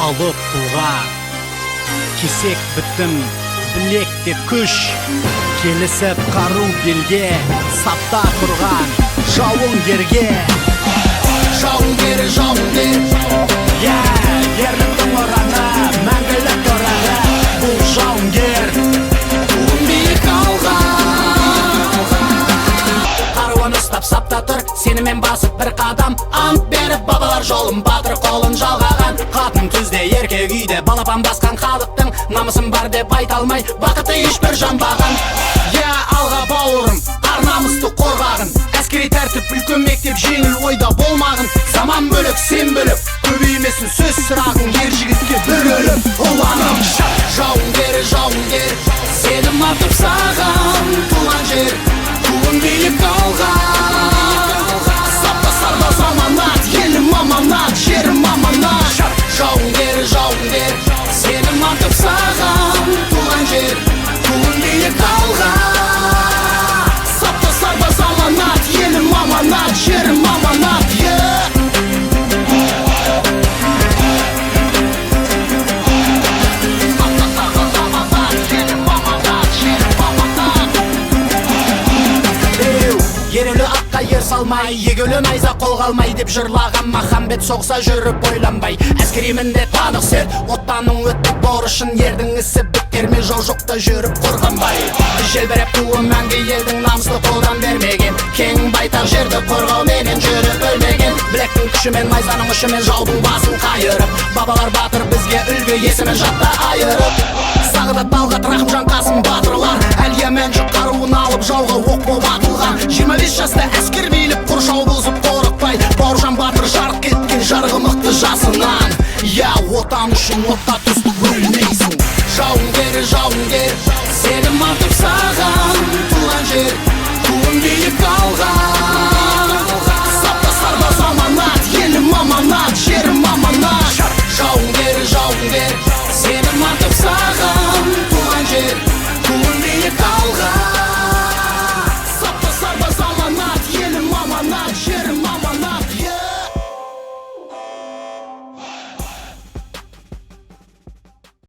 алып туған. Кесек бітім, білекте күш, келісіп қару белге, сапта тұрған жауынгерге. Жауынгер, жауынгер, ерліктің ұраны, мәңгілік тұрағы, бұл жауынгер. туын биік алған. Қаруын ұстап сапта тұр, сенімен басып бір қадам, ант беріп бабалар жолын батыр қолын жалғаған. Қатын түзде еркек үйде балапан басқан халықтың намысын бар деп айта алмай бақыты ешбір жанбаған. Алға бауырым, ар намысты қорғағын, әскери тәртіп үлкен мектеп жеңіл ойда болмағын. Заман бөлік, сен бөлік, көбеймесін сөз сұрағын, ер жігітке бір өлім ұланым. Жауынгер, жауынгер, сенім артып саған туған жер, туын биік алған. Сапта сарбаз аманат, елім аманат, жерім аманат. Жауынгер, жауынгер, сенім артып саған туған жер, туын биік алған. Сапта сарбаз аманат, елім аманат, жерім аманат. Ерелі атқа ер салмай, егілі найза қолға алмай деп жырлаған Махамбет соғса жүріп ойланбай. Әскери міндет анық серт, оттаның өттік борышын, ердің ісі біттерме жоқ-жоқта жүріп қорғанбай. Желбіреп туы мәңгі елдің намысты қолдан бермеген, кең байтақ жерді қорғау менен жүріп өлмеген. Білектің күшімен, найзаның ұшымен жаудың басын қайырып, бабалар батыр бізге үлгі, есімін жатта айырып. Сағдат, Талғат, Рахымжан, Қасым батырлар әлия мәншік қаруын алып жауға оқ боп атылған. 25 жаста әскер биліп қоршау бұзып қорықпай, Бауыржан батыр жарық кеткен жарғы мықты жасынан. Отан үшін отта